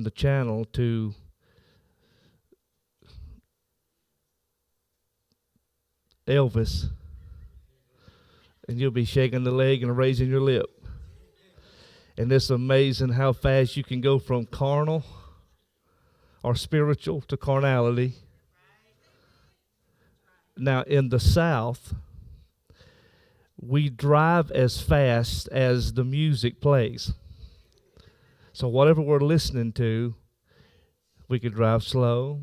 turn the channel to Elvis, and you'll be shaking the leg and raising your lip. And it's amazing how fast you can go from carnal or spiritual to carnality. Now, in the South, we drive as fast as the music plays. So whatever we're listening to, we could drive slow.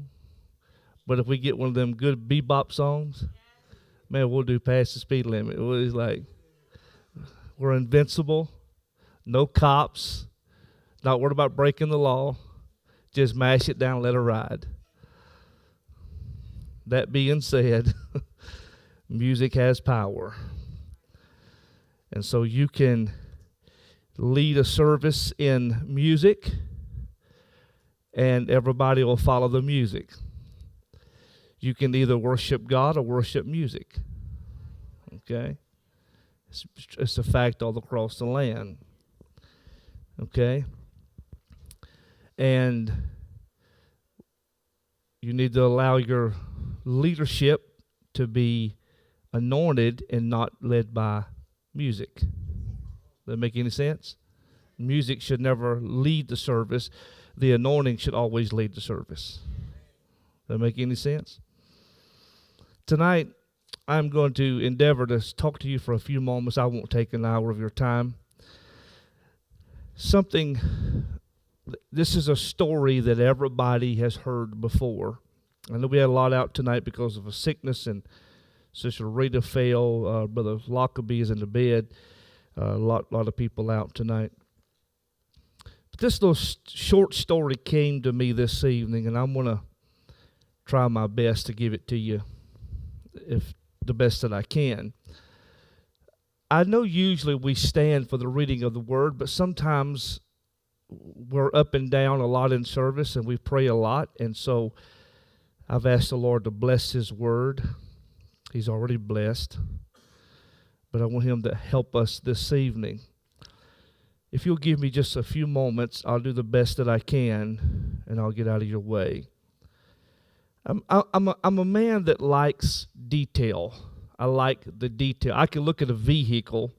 But if we get one of them good bebop songs, man, we'll do past the speed limit. It's like we're invincible, no cops, not worried about breaking the law. Just mash it down, let it ride. That being said, music has power. And so you can lead a service in music, and everybody will follow the music. You can either worship God or worship music. Okay? It's a fact all across the land. Okay? And you need to allow your leadership to be anointed and not led by music. Does that make any sense? Music should never lead the service. The anointing should always lead the service. Does that make any sense? Tonight, I'm going to endeavor to talk to you for a few moments. I won't take an hour of your time. This is a story that everybody has heard before. I know we had a lot out tonight because of a sickness, and Sister Rita fell. Brother Lockaby is in the bed. A lot of people out tonight. But this little short story came to me this evening, and I'm going to try my best to give it to you, if the best that I can. I know usually we stand for the reading of the Word, but sometimes we're up and down a lot in service, and we pray a lot, and so I've asked the Lord to bless His Word. He's already blessed, but I want Him to help us this evening. If you'll give me just a few moments, I'll do the best that I can, and I'll get out of your way. I'm a man that likes detail. I like the detail. I can look at a vehicle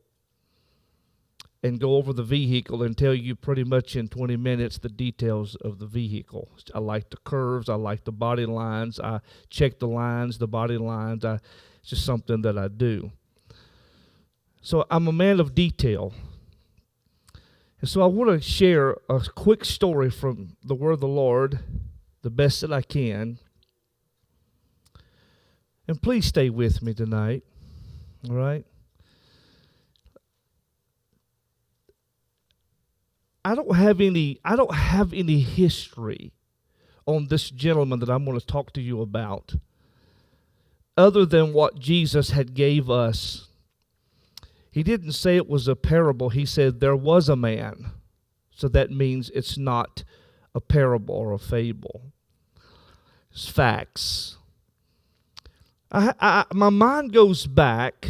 and go over the vehicle and tell you pretty much in 20 minutes the details of the vehicle. I like the curves. I like the body lines. I check the lines, the body lines. It's just something that I do. So I'm a man of detail. And so I want to share a quick story from the Word of the Lord, the best that I can. And please stay with me tonight, all right? I don't have any history on this gentleman that I'm going to talk to you about, other than what Jesus had gave us. He didn't say it was a parable. He said there was a man. So that means it's not a parable or a fable. It's facts. My mind goes back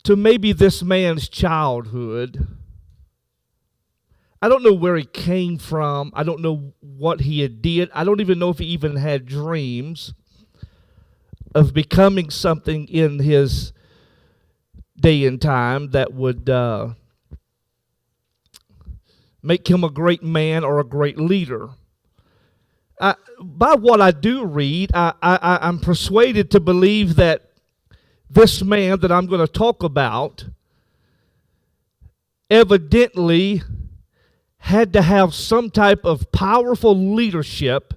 to maybe this man's childhood. I don't know where he came from. I don't know what he had did. I don't even know if he even had dreams of becoming something in his day and time that would make him a great man or a great leader. By what I do read, I'm persuaded to believe that this man that I'm going to talk about evidently had to have some type of powerful leadership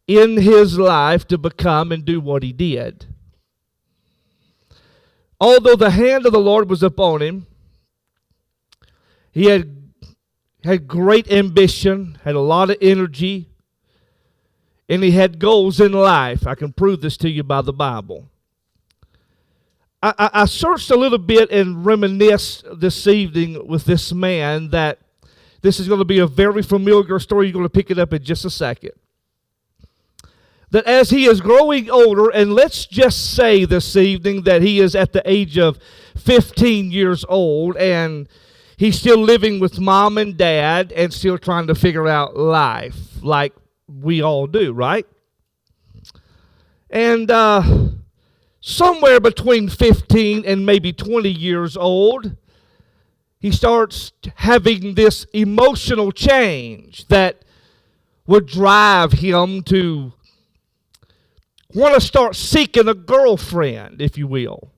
in his life to become and do what he did. Although the hand of the Lord was upon him, he had great ambition, had a lot of energy, and he had goals in life. I can prove this to you by the Bible. I searched a little bit and reminisced this evening with this man that this is going to be a very familiar story. You're going to pick it up in just a second. That as he is growing older, and let's just say this evening that he is at the age of 15 years old, and He's still living with mom and dad and still trying to figure out life like we all do, right? And somewhere between 15 and maybe 20 years old, he starts having this emotional change that would drive him to want to start seeking a girlfriend, if you will.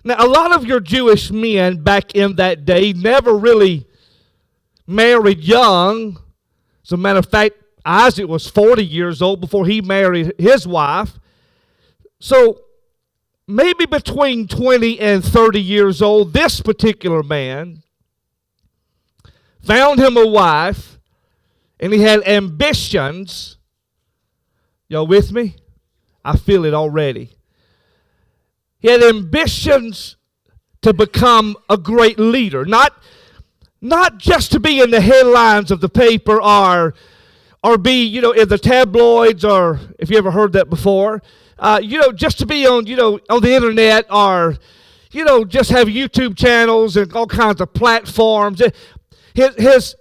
Now, a lot of your Jewish men back in that day never really married young. As a matter of fact, Isaac was 40 years old before he married his wife. So maybe between 20 and 30 years old, this particular man found him a wife, and he had ambitions. Y'all with me? I feel it already. He had ambitions to become a great leader, not just to be in the headlines of the paper or be, in the tabloids, or if you ever heard that before, just to be on the internet, or, just have YouTube channels and all kinds of platforms. His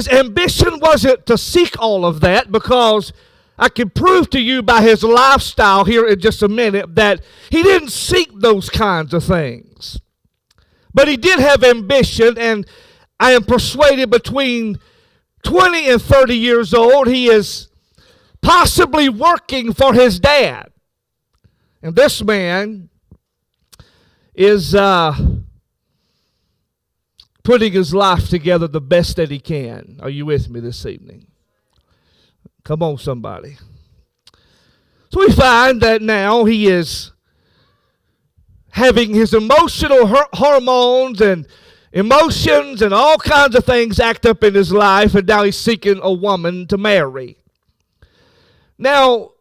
ambition wasn't to seek all of that, because I can prove to you by his lifestyle here in just a minute that he didn't seek those kinds of things. But he did have ambition, and I am persuaded between 20 and 30 years old, he is possibly working for his dad. And this man is putting his life together the best that he can. Are you with me this evening? Come on, somebody. So we find that now he is having his emotional hormones and emotions and all kinds of things act up in his life, and now he's seeking a woman to marry. Now,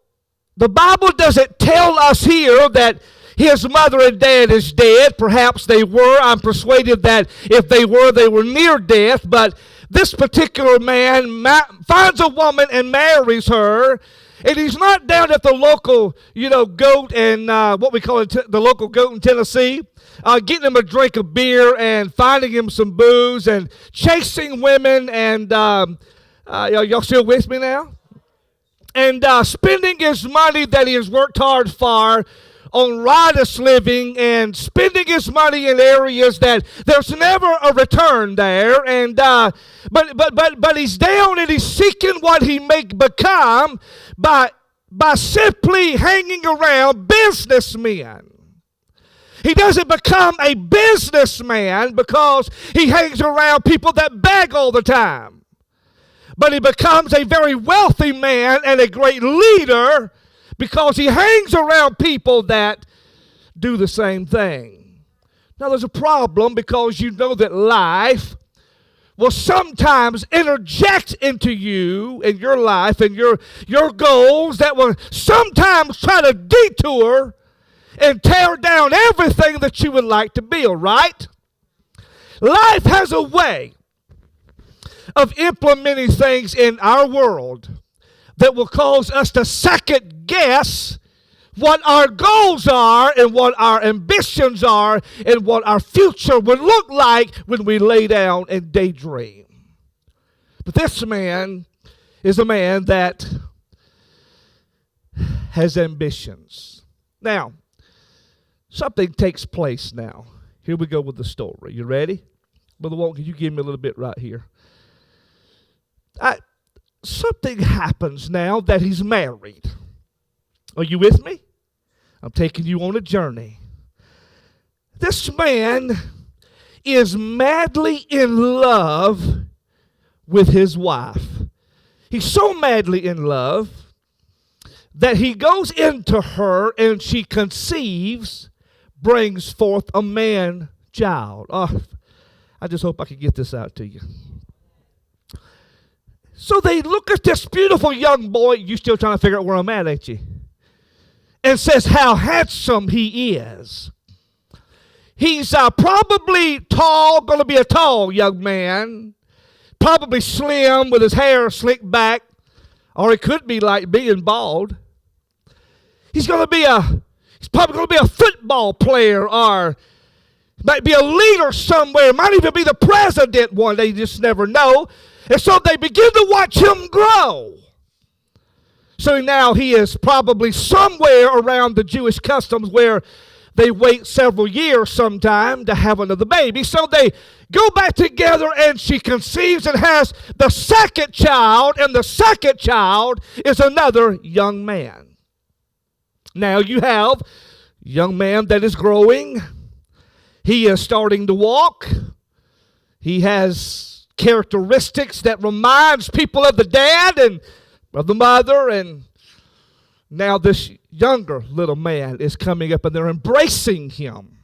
the Bible doesn't tell us here that his mother and dad is dead. Perhaps they were. I'm persuaded that if they were near death. But this particular man finds a woman and marries her. And he's not down at the local, goat and what we call it, the local goat in Tennessee, getting him a drink of beer and finding him some booze and chasing women. And y'all still with me now? And spending his money that he has worked hard for on riotous living, and spending his money in areas that there's never a return there. And but he's down and he's seeking what he may become by simply hanging around businessmen. He doesn't become a businessman because he hangs around people that beg all the time. But he becomes a very wealthy man and a great leader because he hangs around people that do the same thing. Now, there's a problem, because you know that life will sometimes interject into you and your life and your goals that will sometimes try to detour and tear down everything that you would like to build, right? Life has a way of implementing things in our world that will cause us to second guess what our goals are and what our ambitions are and what our future would look like when we lay down and daydream. But this man is a man that has ambitions. Now, something takes place now. Here we go with the story. You ready? Brother Walt, can you give me a little bit right here? Something happens now that he's married. Are you with me? I'm taking you on a journey. This man is madly in love with his wife. He's so madly in love that he goes into her and she conceives, brings forth a man child. Oh, I just hope I can get this out to you. So they look at this beautiful young boy. You still trying to figure out where I'm at, ain't you? And says how handsome he is. He's probably tall, going to be a tall young man. Probably slim with his hair slicked back. Or it could be like being bald. He's probably going to be a football player, or Might be a leader somewhere. Might even be the president one day. You just never know. And so they begin to watch him grow. So now he is probably somewhere around the Jewish customs where they wait several years sometime to have another baby. So they go back together and she conceives and has the second child. And the second child is another young man. Now you have a young man that is growing. He is starting to walk. He has characteristics that reminds people of the dad and of the mother. And now this younger little man is coming up and they're embracing him.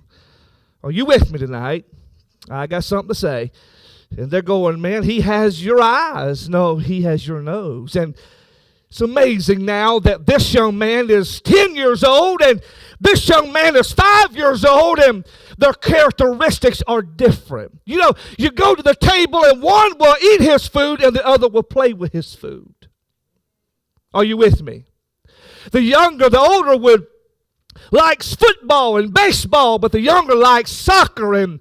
Are you with me tonight? I got something to say. And they're going, man, he has your eyes. No, he has your nose. And it's amazing now that this young man is 10 years old and this young man is 5 years old, and their characteristics are different. You know, you go to the table and one will eat his food and the other will play with his food. Are you with me? The older likes football and baseball, but the younger likes soccer and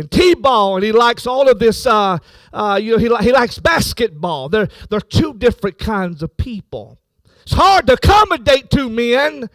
t-ball, and he likes all of this. He likes basketball. They're two different kinds of people. It's hard to accommodate two men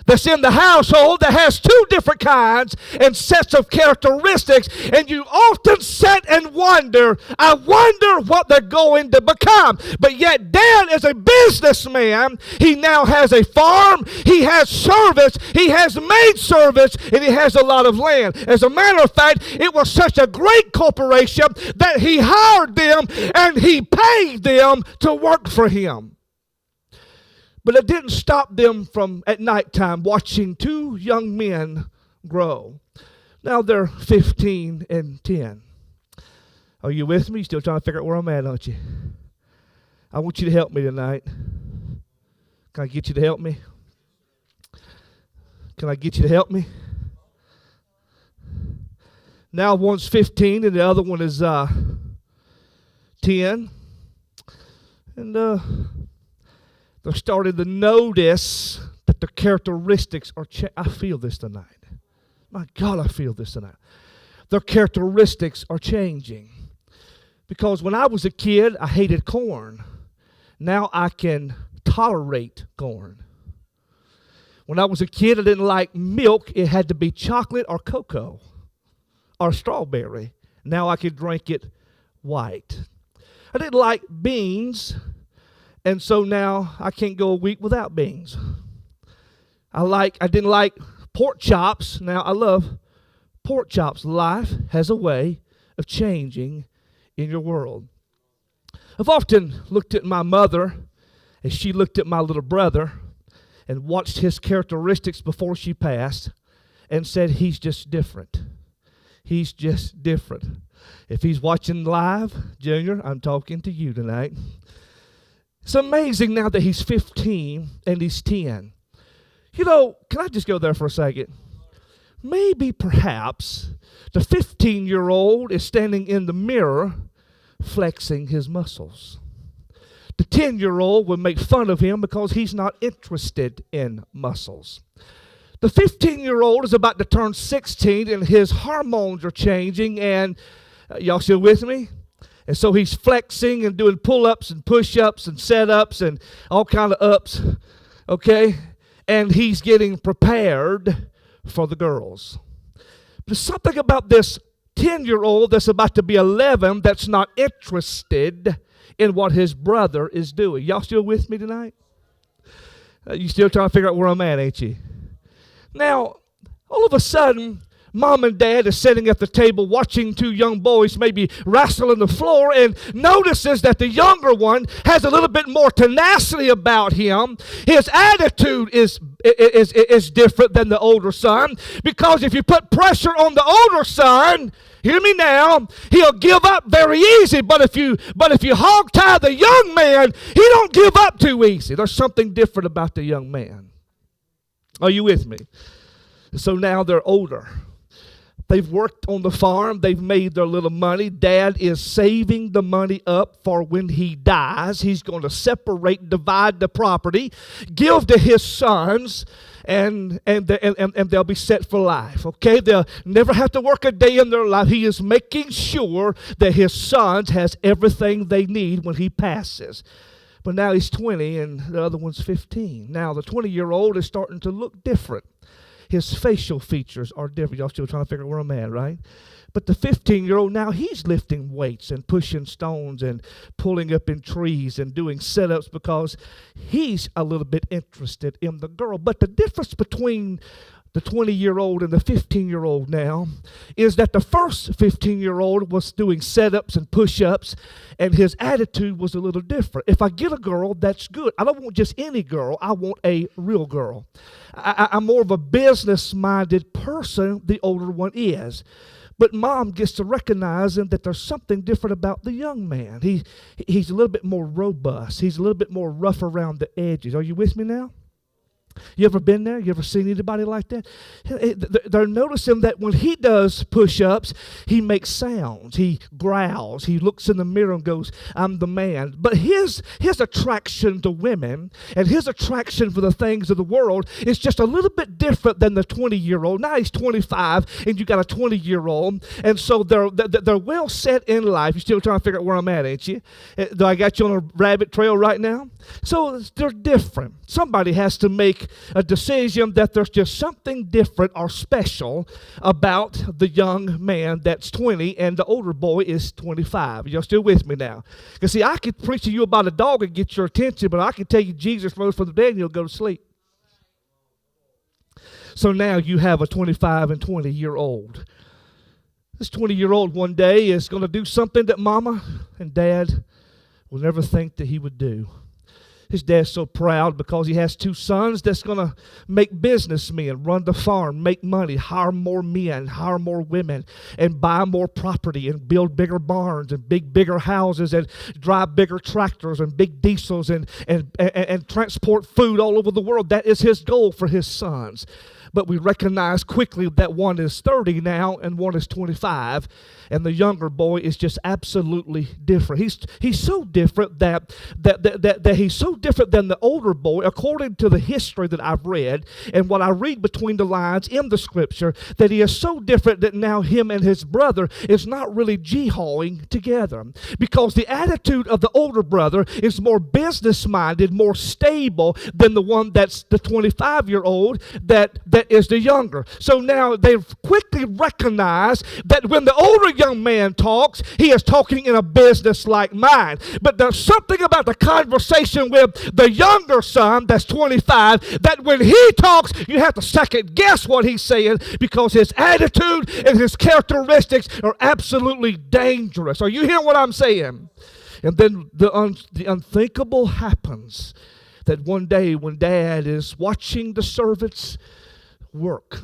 that's in the household that has two different kinds and sets of characteristics, and you often sit and wonder, I wonder what they're going to become. But yet Dad is a businessman. He now has a farm, he has servants, he has maid servants, and he has a lot of land. As a matter of fact, it was such a great corporation that he hired them and he paid them to work for him. But it didn't stop them from, at nighttime, watching two young men grow. Now they're 15 and 10. Are you with me? You're still trying to figure out where I'm at, aren't you? I want you to help me tonight. Can I get you to help me? Can I get you to help me? Now one's 15 and the other one is 10. And they're starting to notice that the characteristics are I feel this tonight. My God, I feel this tonight. Their characteristics are changing. Because when I was a kid, I hated corn. Now I can tolerate corn. When I was a kid, I didn't like milk. It had to be chocolate or cocoa or strawberry. Now I could drink it white. I didn't like beans. And so now I can't go a week without beans. I didn't like pork chops. Now I love pork chops. Life has a way of changing in your world. I've often looked at my mother as she looked at my little brother and watched his characteristics before she passed and said, he's just different. He's just different. If he's watching live, Junior, I'm talking to you tonight. It's amazing now that he's 15 and he's 10. You know, can I just go there for a second? Maybe, perhaps, the 15-year-old is standing in the mirror flexing his muscles. The 10-year-old would make fun of him because he's not interested in muscles. The 15-year-old is about to turn 16 and his hormones are changing, and y'all still with me? And so he's flexing and doing pull-ups and push-ups and set-ups and all kind of ups, okay? And he's getting prepared for the girls. There's something about this 10-year-old that's about to be 11 that's not interested in what his brother is doing. Y'all still with me tonight? You still trying to figure out where I'm at, ain't you? Now, all of a sudden, Mom and Dad is sitting at the table watching two young boys maybe wrestle on the floor and notices that the younger one has a little bit more tenacity about him. His attitude is different than the older son, because if you put pressure on the older son, hear me now, he'll give up very easy. But if you hog tie the young man, he don't give up too easy. There's something different about the young man. Are you with me? So now they're older. They've worked on the farm. They've made their little money. Dad is saving the money up for when he dies. He's going to separate, divide the property, give to his sons. and they'll be set for life. Okay, they'll never have to work a day in their life. He is making sure that his sons has everything they need when he passes. But now he's 20 and the other one's 15. Now the 20-year-old is starting to look different. His facial features are different. Y'all still trying to figure out where I'm at, right? But the 15-year-old now, he's lifting weights and pushing stones and pulling up in trees and doing sit-ups because he's a little bit interested in the girl. But the difference between the 20-year-old and the 15-year-old now is that the first 15-year-old was doing sit-ups and push-ups, and his attitude was a little different. If I get a girl, that's good. I don't want just any girl. I want a real girl. I'm more of a business-minded person, the older one is. But mom gets to recognizing that there's something different about the young man. He's a little bit more robust. He's a little bit more rough around the edges. Are you with me now? You ever been there? You ever seen anybody like that? They're noticing that when he does push-ups, he makes sounds. He growls. He looks in the mirror and goes, I'm the man. But his attraction to women and his attraction for the things of the world is just a little bit different than the 20-year-old. Now he's 25 and you got a 20-year-old. And so they're well set in life. You're still trying to figure out where I'm at, ain't you? Do I got you on a rabbit trail right now? So they're different. Somebody has to make a decision that there's just something different or special about the young man that's 20 and the older boy is 25. You're still with me now? Because see, I could preach to you about a dog and get your attention, but I can tell you Jesus rose from the dead and you'll go to sleep. So now you have a 25 and 20-year-old. This 20-year-old one day is going to do something that mama and dad will never think that he would do. His dad's so proud because he has two sons that's going to make businessmen, run the farm, make money, hire more men, hire more women, and buy more property and build bigger barns and bigger houses and drive bigger tractors and big diesels and transport food all over the world. That is his goal for his sons. But we recognize quickly that one is 30 now and one is 25, and the younger boy is just absolutely different. He's so different that he's so different than the older boy, according to the history that I've read and what I read between the lines in the scripture, that he is so different that now him and his brother is not really jihawing together, because the attitude of the older brother is more business-minded, more stable than the one that's the 25-year-old that is the younger. So now they've quickly recognized that when the older young man talks, he is talking in a business-like mind. But there's something about the conversation with the younger son that's 25 that when he talks, you have to second guess what he's saying because his attitude and his characteristics are absolutely dangerous. Are you hearing what I'm saying? And then the unthinkable happens, that one day when dad is watching the servants work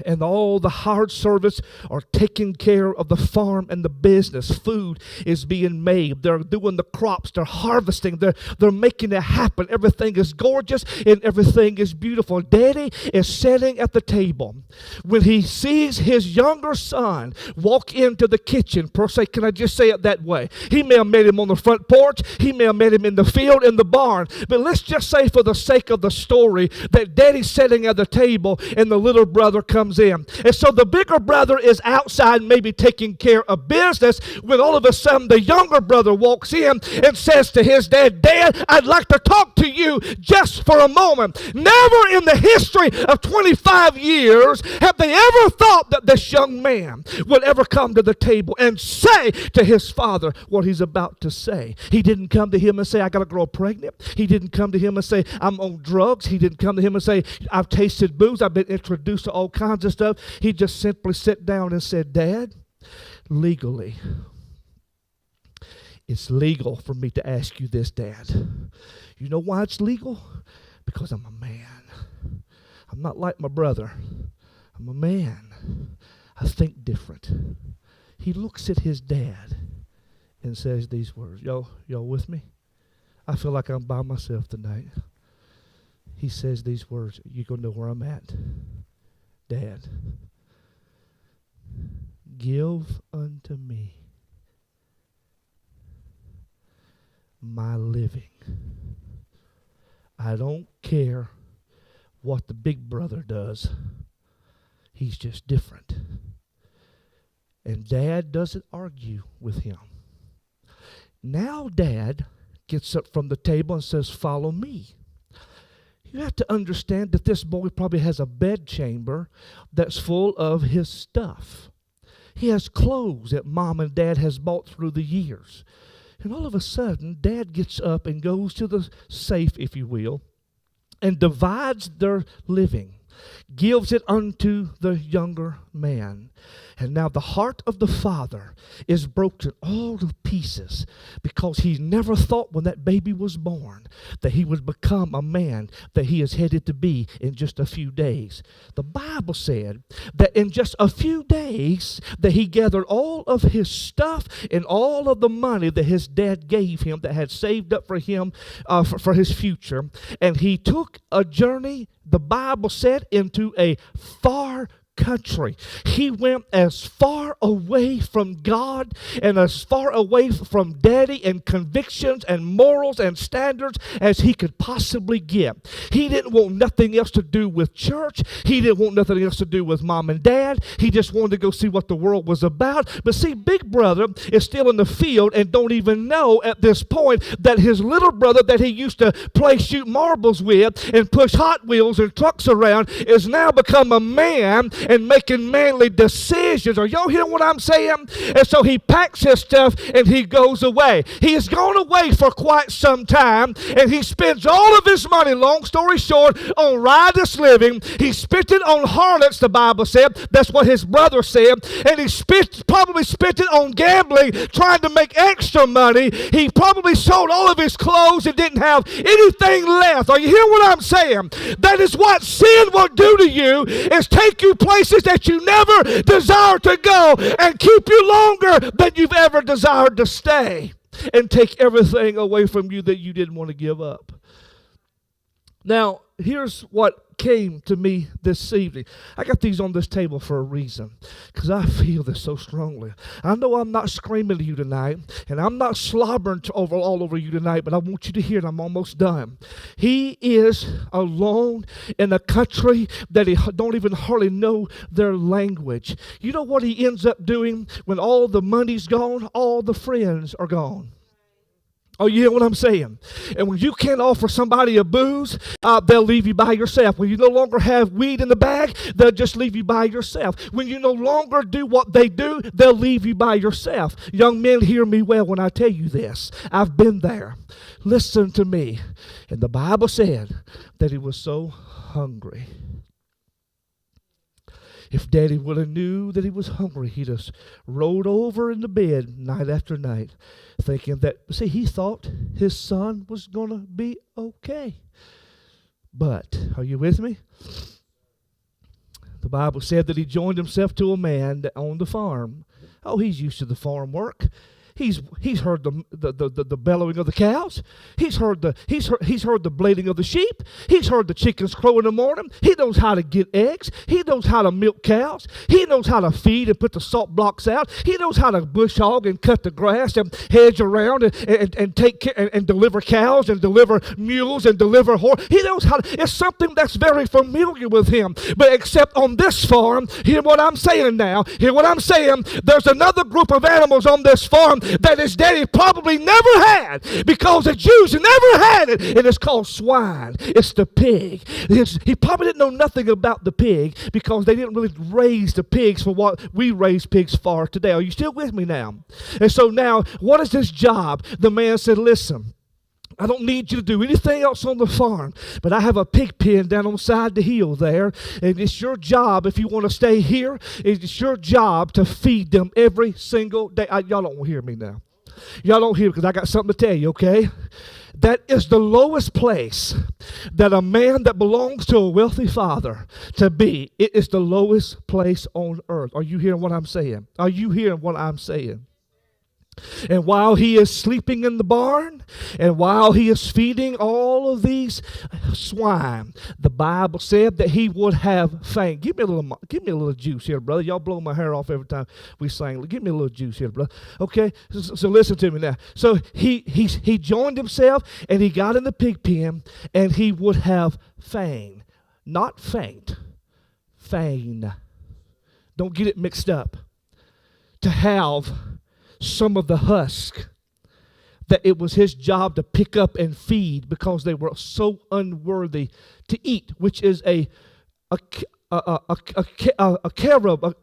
and all the hired servants are taking care of the farm and the business. Food is being made. They're doing the crops. They're harvesting. They're making it happen. Everything is gorgeous and everything is beautiful. Daddy is sitting at the table. When he sees his younger son walk into the kitchen, per se, can I just say it that way? He may have met him on the front porch. He may have met him in the field, in the barn. But let's just say for the sake of the story that daddy's sitting at the table and the little brother comes in. And so the bigger brother is outside maybe taking care of business when all of a sudden the younger brother walks in and says to his dad, Dad, I'd like to talk to you just for a moment. Never in the history of 25 years have they ever thought that this young man would ever come to the table and say to his father what he's about to say. He didn't come to him and say, I got a girl pregnant. He didn't come to him and say, I'm on drugs. He didn't come to him and say, I've tasted booze. I've been introduced to all kinds of stuff. He just simply sat down and said, Dad, legally, it's legal for me to ask you this, Dad. You know why it's legal? Because I'm a man. I'm not like my brother. I'm a man. I think different. He looks at his dad and says these words. Y'all with me? I feel like I'm by myself tonight. He says these words. You're going to know where I'm at. Dad, give unto me my living. I don't care what the big brother does. He's just different. And Dad doesn't argue with him. Now Dad gets up from the table and says, follow me. You have to understand that this boy probably has a bedchamber that's full of his stuff. He has clothes that Mom and Dad has bought through the years. And all of a sudden, Dad gets up and goes to the safe, if you will, and divides their living, gives it unto the younger man. And now the heart of the father is broken all to pieces because he never thought when that baby was born that he would become a man that he is headed to be in just a few days. The Bible said that in just a few days that he gathered all of his stuff and all of the money that his dad gave him that had saved up for him for his future, and he took a journey, the Bible said, into a far country. He went as far away from God and as far away from Daddy and convictions and morals and standards as he could possibly get. He didn't want nothing else to do with church. He didn't want nothing else to do with Mom and Dad. He just wanted to go see what the world was about. But see, big brother is still in the field and don't even know at this point that his little brother that he used to play shoot marbles with and push Hot Wheels and trucks around is now become a man and making manly decisions. Are y'all hearing what I'm saying? And so he packs his stuff and he goes away. He has gone away for quite some time, and he spends all of his money, long story short, on riotous living. He spent it on harlots, the Bible said. That's what his brother said. And he probably spent it on gambling, trying to make extra money. He probably sold all of his clothes and didn't have anything left. Are you hearing what I'm saying? That is what sin will do to you, is take you places that you never desire to go and keep you longer than you've ever desired to stay, and take everything away from you that you didn't want to give up. Now, here's what came to me this evening. I got these on this table for a reason, because I feel this so strongly. I know I'm not screaming at you tonight, and I'm not slobbering all over you tonight, but I want you to hear it. I'm almost done. He is alone in a country that he don't even hardly know their language. You know what he ends up doing when all the money's gone? All the friends are gone. Oh, you hear what I'm saying? And when you can't offer somebody a booze, they'll leave you by yourself. When you no longer have weed in the bag, they'll just leave you by yourself. When you no longer do what they do, they'll leave you by yourself. Young men, hear me well when I tell you this. I've been there. Listen to me. And the Bible said that he was so hungry. If Daddy would have knew that he was hungry, he'd have rolled over in the bed night after night, thinking that, see, he thought his son was going to be okay. But, are you with me? The Bible said that he joined himself to a man that owned the farm. Oh, he's used to the farm work. He's heard the bellowing of the cows. He's heard the bleating of the sheep. He's heard the chickens crow in the morning. He knows how to get eggs. He knows how to milk cows. He knows how to feed and put the salt blocks out. He knows how to bush hog and cut the grass and hedge around and take care and deliver cows and deliver mules and deliver horses. He knows how to, it's something that's very familiar with him. But except on this farm, hear what I'm saying now. Hear what I'm saying. There's another group of animals on this farm that his daddy probably never had, because the Jews never had it, and it's called swine. It's the pig. He probably didn't know nothing about the pig, because they didn't really raise the pigs for what we raise pigs for today. Are you still with me now? And so now, what is this job? The man said, listen, I don't need you to do anything else on the farm, but I have a pig pen down on the side of the hill there, and it's your job, if you want to stay here, it's your job to feed them every single day. Y'all don't hear me now. Y'all don't hear me, because I got something to tell you, okay? That is the lowest place that a man that belongs to a wealthy father to be. It is the lowest place on earth. Are you hearing what I'm saying? Are you hearing what I'm saying? And while he is sleeping in the barn, and while he is feeding all of these swine, the Bible said that he would have faint. Give me a little juice here, brother. Y'all blow my hair off every time we sing. Give me a little juice here, brother. Okay, so listen to me now. So he joined himself, and he got in the pig pen, and he would have faint. not faint, feign. Don't get it mixed up. To have some of the husk that it was his job to pick up and feed because they were so unworthy to eat, which is a carob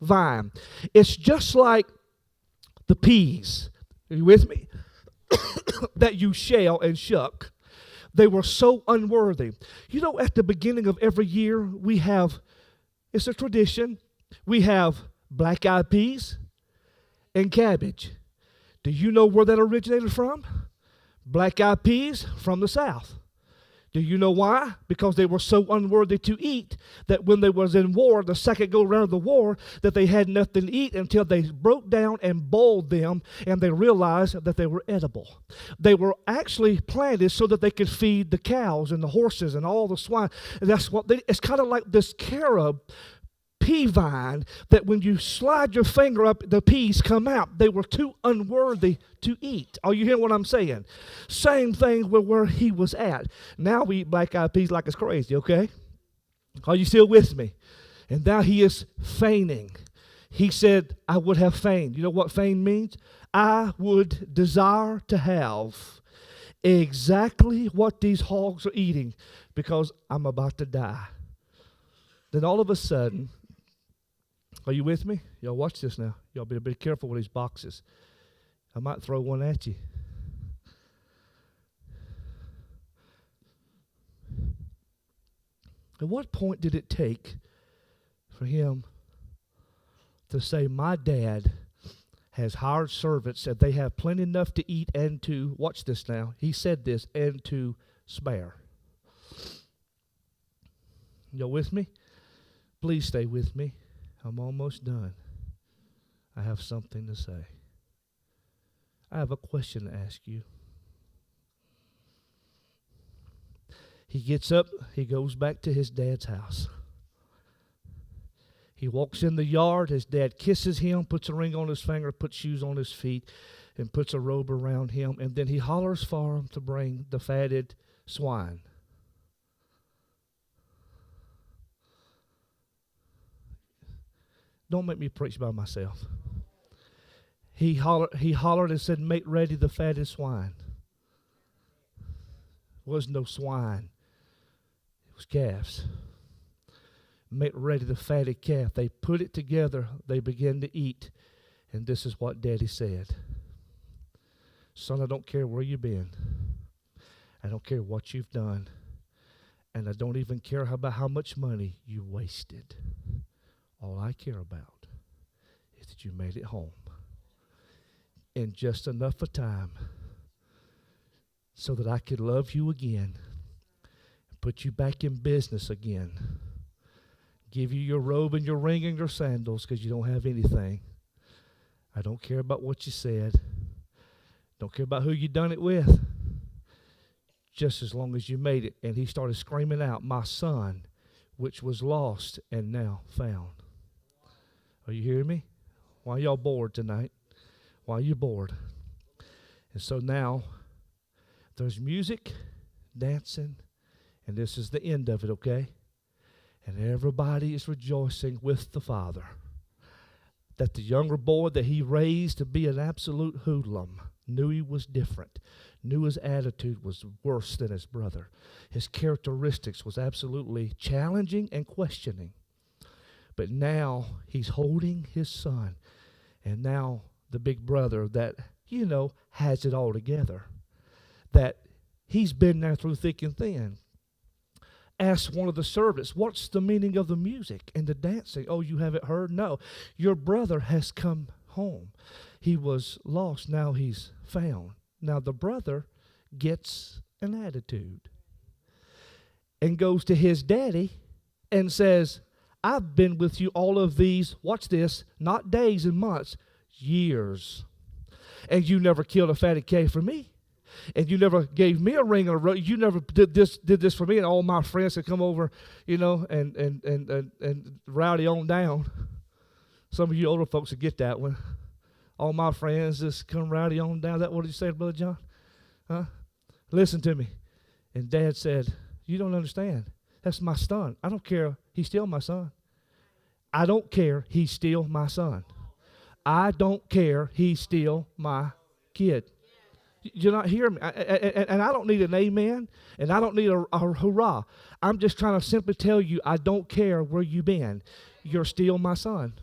vine. It's just like the peas. Are you with me? That you shell and shuck. They were so unworthy. You know, at the beginning of every year, we have, it's a tradition, we have black-eyed peas and cabbage. Do you know where that originated from? Black-eyed peas from the South. Do you know why? Because they were so unworthy to eat that when they was in war, the second go round of the war, that they had nothing to eat until they broke down and boiled them, and they realized that they were edible. They were actually planted so that they could feed the cows and the horses and all the swine. And that's what it's kind of like this carob pea vine that when you slide your finger up, the peas come out. They were too unworthy to eat. Are you hearing what I'm saying? Same thing with where he was at. Now we eat black-eyed peas like it's crazy, okay? Are you still with me? And now he is feigning. He said, I would have feigned. You know what feign means? I would desire to have exactly what these hogs are eating because I'm about to die. Then all of a sudden, are you with me? Y'all watch this now. Y'all be careful with these boxes. I might throw one at you. At what point did it take for him to say, my dad has hired servants and they have plenty enough to eat and to, watch this now, he said this, and to spare. Y'all with me? Please stay with me. I'm almost done. I have something to say. I have a question to ask you. He gets up, he goes back to his dad's house. He walks in the yard, his dad kisses him, puts a ring on his finger, puts shoes on his feet, and puts a robe around him, and then he hollers for him to bring the fatted swine. Don't make me preach by myself. He hollered and said, make ready the fatted swine. It was no swine. It was calves. Make ready the fatted calf. They put it together. They began to eat. And this is what Daddy said. Son, I don't care where you've been. I don't care what you've done. And I don't even care about how much money you wasted. All I care about is that you made it home in just enough of time so that I could love you again and put you back in business again. Give you your robe and your ring and your sandals because you don't have anything. I don't care about what you said. Don't care about who you done it with. Just as long as you made it. And he started screaming out, my son, which was lost and now found. Are you hearing me? Why are y'all bored tonight? Why are you bored? And so now there's music, dancing, and this is the end of it, okay? And everybody is rejoicing with the father that the younger boy that he raised to be an absolute hoodlum knew he was different, knew his attitude was worse than his brother. His characteristics was absolutely challenging and questioning. But now he's holding his son. And now the big brother that, has it all together. That he's been there through thick and thin. Asked one of the servants, what's the meaning of the music and the dancing? Oh, you haven't heard? No. Your brother has come home. He was lost. Now he's found. Now the brother gets an attitude. And goes to his daddy and says, I've been with you all of these, watch this, not days and months, years. And you never killed a fatted calf for me. And you never gave me a ring or a robe. You never did this for me. And all my friends had come over, and rowdy on down. Some of you older folks would get that one. All my friends just come rowdy on down. That what you said, Brother John? Huh? Listen to me. And Dad said, You don't understand. That's my son. I don't care. He's still my son. I don't care. He's still my son. I don't care. He's still my kid. You're not hearing me. And I don't need an amen, and I don't need a hurrah. I'm just trying to simply tell you, I don't care where you've been. You're still my son.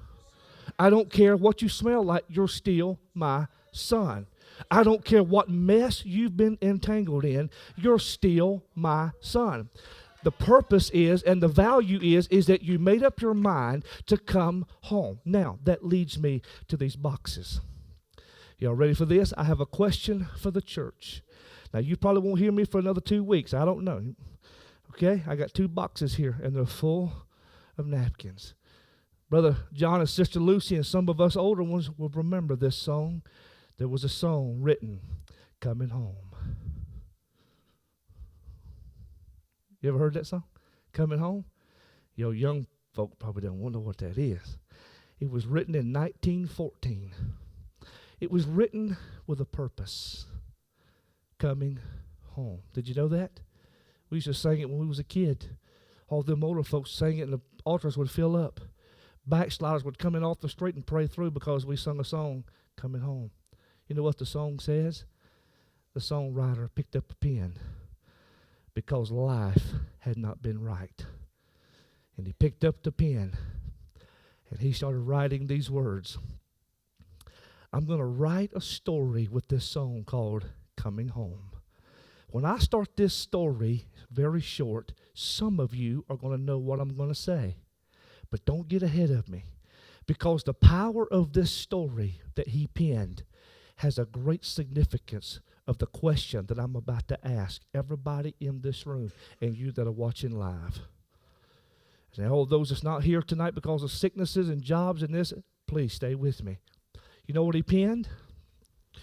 I don't care what you smell like. You're still my son. I don't care what mess you've been entangled in. You're still my son. The purpose is, and the value is that you made up your mind to come home. Now, that leads me to these boxes. Y'all ready for this? I have a question for the church. Now, you probably won't hear me for another 2 weeks. I don't know. Okay? I got 2 boxes here, and they're full of napkins. Brother John and Sister Lucy and some of us older ones will remember this song. There was a song written, Coming Home. You ever heard that song? Coming Home? Yo, young folk probably don't wonder what that is. It was written in 1914. It was written with a purpose. Coming home. Did you know that? We used to sing it when we was a kid. All them older folks sang it and the altars would fill up. Backsliders would come in off the street and pray through because we sung a song, Coming Home. You know what the song says? The songwriter picked up a pen because life had not been right. And he picked up the pen and he started writing these words. I'm going to write a story with this song called Coming Home. When I start this story, very short, some of you are going to know what I'm going to say. But don't get ahead of me, because the power of this story that he penned has a great significance of the question that I'm about to ask everybody in this room and you that are watching live. And all those that's not here tonight because of sicknesses and jobs and this, please stay with me. You know what he penned? I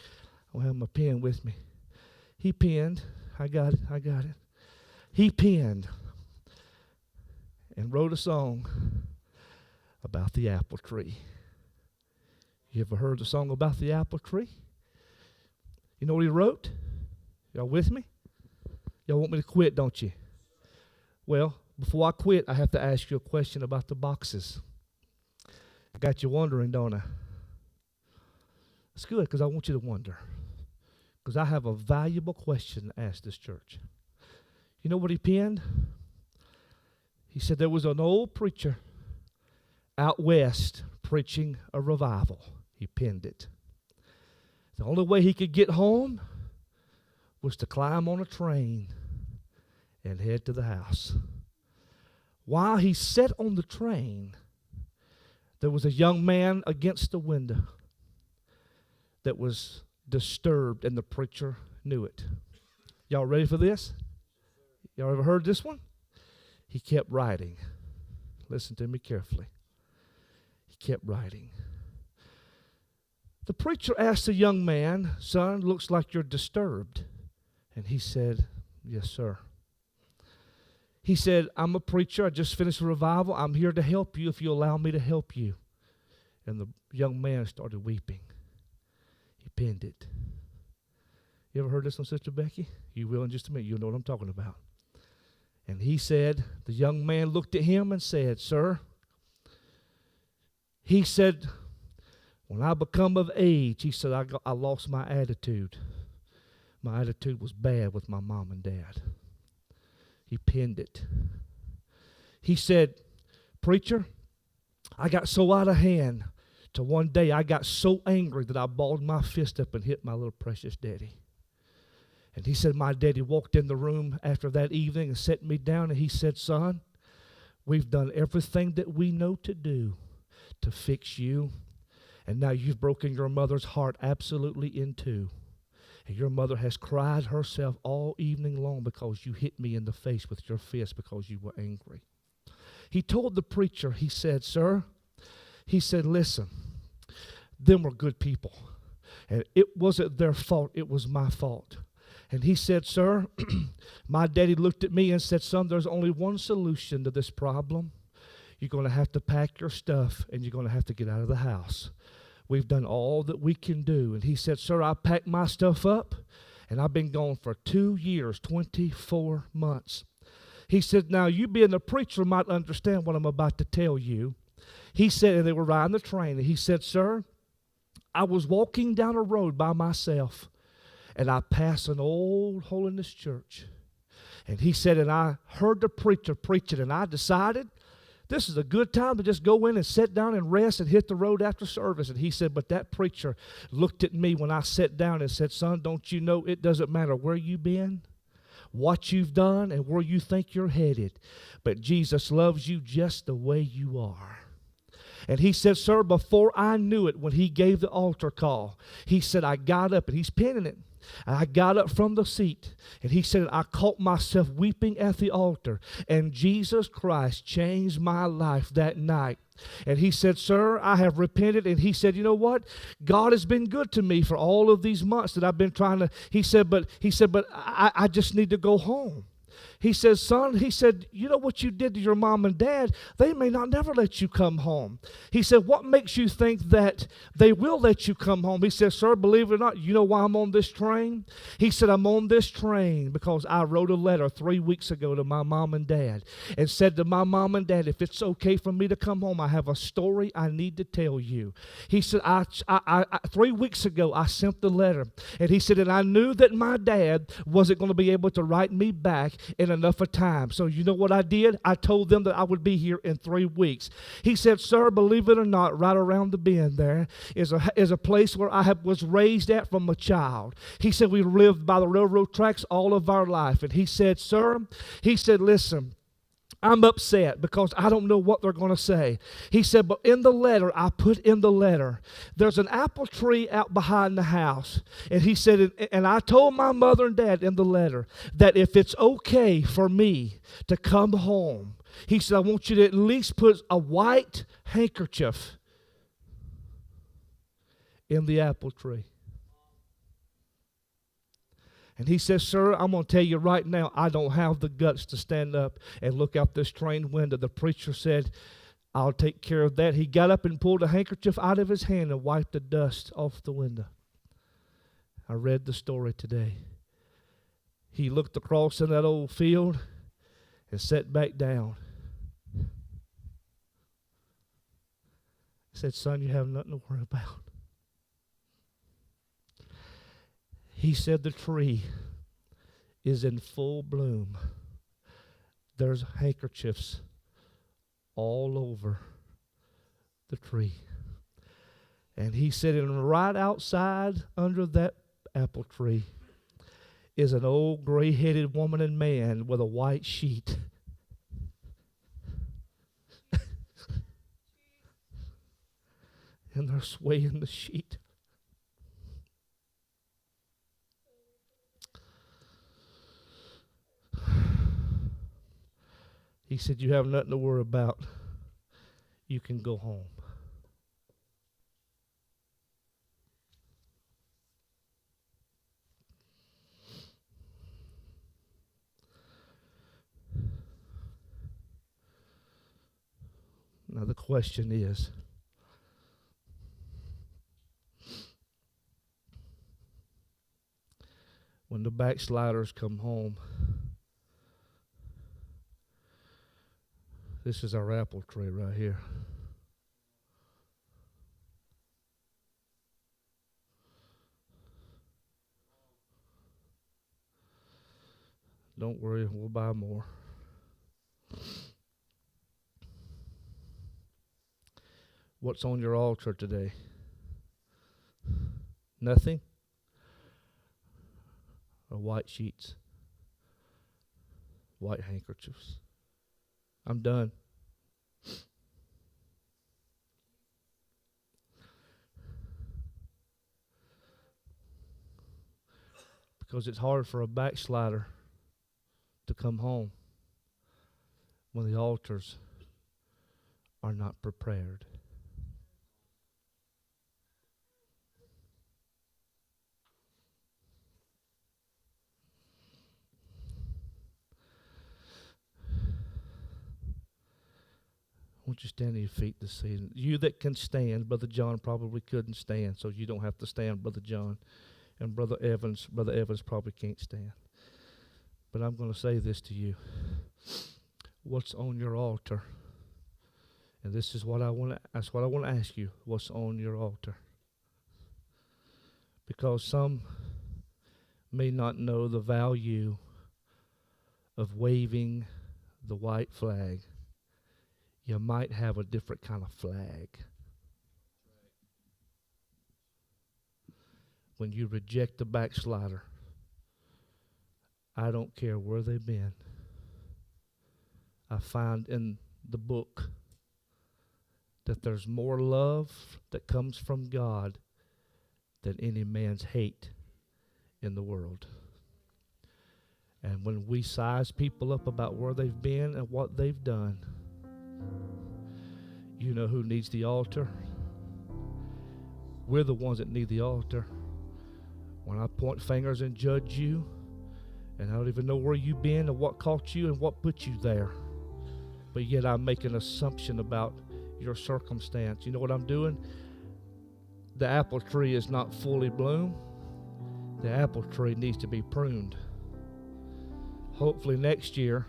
don't have my pen with me. He penned, I got it. He penned and wrote a song about the apple tree. You ever heard the song about the apple tree? You know what he wrote? Y'all with me? Y'all want me to quit, don't you? Well, before I quit, I have to ask you a question about the boxes. I got you wondering, don't I? It's good, because I want you to wonder. Because I have a valuable question to ask this church. You know what he penned? He said there was an old preacher out west preaching a revival. He penned it. The only way he could get home was to climb on a train and head to the house. While he sat on the train, there was a young man against the window that was disturbed, and the preacher knew it. Y'all ready for this? Y'all ever heard this one? He kept writing. Listen to me carefully. He kept writing. The preacher asked the young man, "Son, looks like you're disturbed." And he said, "Yes, sir." He said, "I'm a preacher. I just finished a revival. I'm here to help you if you allow me to help you." And the young man started weeping. He penned it. You ever heard this one, Sister Becky? You will in just a minute. You'll know what I'm talking about. And he said, the young man looked at him and said, "Sir," he said, "when I become of age," he said, I lost my attitude. My attitude was bad with my mom and dad." He penned it. He said, "Preacher, I got so out of hand till one day I got so angry that I balled my fist up and hit my little precious daddy." And he said, "My daddy walked in the room after that evening and set me down, and he said, 'Son, we've done everything that we know to do to fix you. And now you've broken your mother's heart absolutely in two. And your mother has cried herself all evening long because you hit me in the face with your fist because you were angry.'" He told the preacher, he said, "Sir," he said, "listen, them were good people. And it wasn't their fault, it was my fault." And he said, "Sir, my daddy looked at me and said, 'Son, there's only one solution to this problem. You're going to have to pack your stuff and you're going to have to get out of the house. We've done all that we can do.'" And he said, "Sir, I packed my stuff up and I've been gone for 2 years, 24 months. He said, now you being a preacher might understand what I'm about to tell you. He said, and they were riding the train, and he said, sir, I was walking down a road by myself, and I passed an old holiness church. And he said, and I heard the preacher preaching, and I decided this is a good time to just go in and sit down and rest and hit the road after service. And he said, but that preacher looked at me when I sat down and said, son, don't you know it doesn't matter where you've been, what you've done, and where you think you're headed, but Jesus loves you just the way you are. And he said, sir, before I knew it, when he gave the altar call, he said, I got up, and he's penning it. And I got up from the seat, and he said, I caught myself weeping at the altar, and Jesus Christ changed my life that night. And he said, sir, I have repented. And he said, you know what? God has been good to me for all of these months that I've been trying to, he said, but I just need to go home. He says, son, he said, you know what you did to your mom and dad? They may not never let you come home. He said, what makes you think that they will let you come home? He said, sir, believe it or not, you know why I'm on this train? He said, I'm on this train because I wrote a letter 3 weeks ago to my mom and dad and said to my mom and dad, if it's okay for me to come home, I have a story I need to tell you. He said, 3 weeks ago, I sent the letter. And he said, and I knew that my dad wasn't going to be able to write me back in enough of time. So you know what I did? I told them that I would be here in 3 weeks. He said, sir, believe it or not, right around the bend there is a place where I was raised at from a child. He said, we lived by the railroad tracks all of our life. And he said, sir, he said, listen, I'm upset because I don't know what they're going to say. He said, but in the letter, I put in the letter, there's an apple tree out behind the house. And he said, and I told my mother and dad in the letter that if it's okay for me to come home, he said, I want you to at least put a white handkerchief in the apple tree. And he says, sir, I'm going to tell you right now, I don't have the guts to stand up and look out this train window. The preacher said, I'll take care of that. He got up and pulled a handkerchief out of his hand and wiped the dust off the window. I read the story today. He looked across in that old field and sat back down. He said, son, you have nothing to worry about. He said the tree is in full bloom. There's handkerchiefs all over the tree. And he said, and right outside under that apple tree is an old gray-headed woman and man with a white sheet. And they're swaying the sheet. He said, you have nothing to worry about. You can go home. Now the question is, when the backsliders come home, this is our apple tree right here. Don't worry, we'll buy more. What's on your altar today? Nothing? Or white sheets? White handkerchiefs? I'm done. Because it's hard for a backslider to come home when the altars are not prepared. Won't you stand on your feet this season? You that can stand, Brother John probably couldn't stand, so you don't have to stand, Brother John. And Brother Evans probably can't stand. But I'm going to say this to you. What's on your altar? And this is what I want to. That's what I want to ask you. What's on your altar? Because some may not know the value of waving the white flag. You might have a different kind of flag. When you reject the backslider, I don't care where they've been. I find in the book that there's more love that comes from God than any man's hate in the world. And when we size people up about where they've been and what they've done, you know who needs the altar? We're the ones that need the altar. When I point fingers and judge you, and I don't even know where you've been and what caught you and what put you there, but yet I make an assumption about your circumstance. You know what I'm doing? The apple tree is not fully bloomed. The apple tree needs to be pruned. Hopefully next year,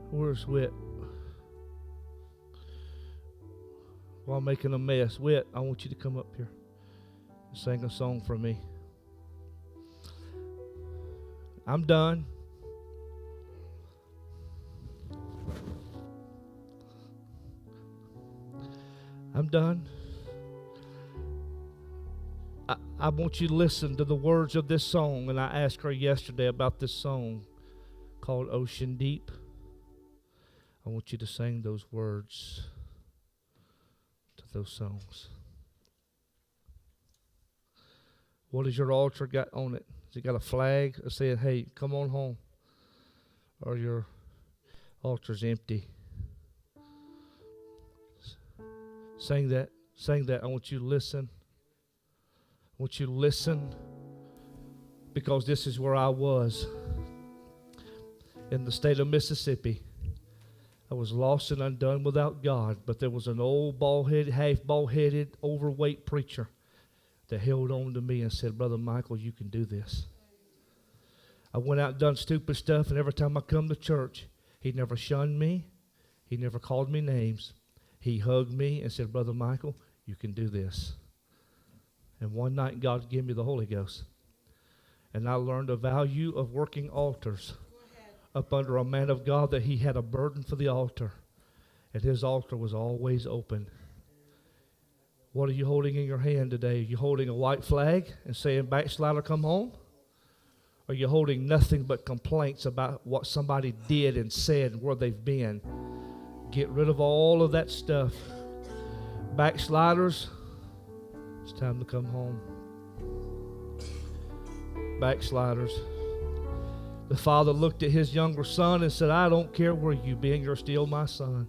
where's Whit? While making a mess. Whit, I want you to come up here and sing a song for me. I'm done. I'm done. I want you to listen to the words of this song, and I asked her yesterday about this song called Ocean Deep. I want you to sing those words to those songs. What has your altar got on it? Has it got a flag saying, hey, come on home? Or your altar's empty? Sing that. Sing that. I want you to listen. I want you to listen, because this is where I was in the state of Mississippi. I was lost and undone without God, but there was an old bald-headed, half bald-headed, overweight preacher that held on to me and said, Brother Michael, you can do this. I went out and done stupid stuff, and every time I come to church, he never shunned me. He never called me names. He hugged me and said, Brother Michael, you can do this. And one night, God gave me the Holy Ghost. And I learned the value of working altars up under a man of God, that he had a burden for the altar. And his altar was always open. What are you holding in your hand today? Are you holding a white flag and saying, backslider, come home? Or are you holding nothing but complaints about what somebody did and said and where they've been? Get rid of all of that stuff. Backsliders, it's time to come home. Backsliders. The father looked at his younger son and said, I don't care where you've been, you're still my son.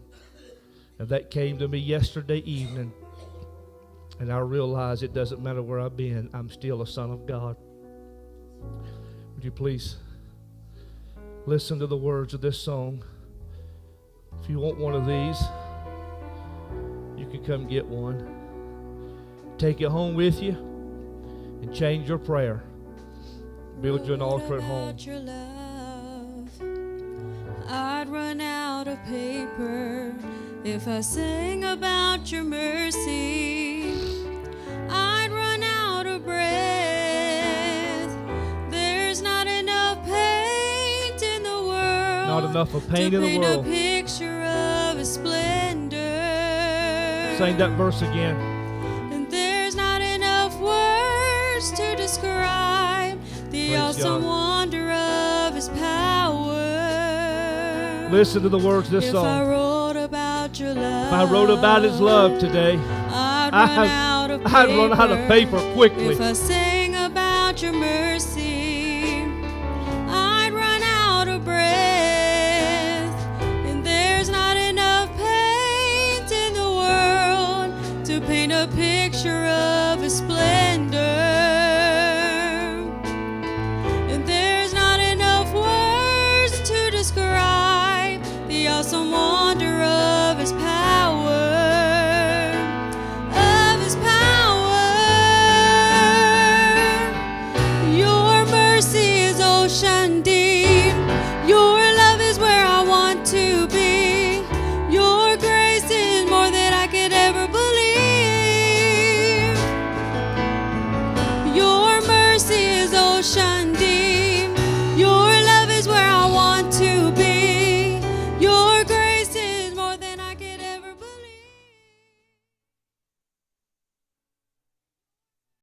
And that came to me yesterday evening. And I realized it doesn't matter where I've been, I'm still a son of God. Would you please listen to the words of this song? If you want one of these, you can come get one. Take it home with you and change your prayer. Build you an altar at home. Your love, I'd run out of paper if I sang about your mercy. I'd run out of breath. There's not enough paint in the world. Not enough of paint in the paint world. A picture of a splendor. Sing that verse again. And there's not enough words to describe the awesome wonder of his power. Listen to the words of this If song. I wrote about your love, If I wrote about his love today, I'd run out of paper quickly. If I sang about your mercy, I'd run out of breath. And there's not enough paint in the world to paint a picture of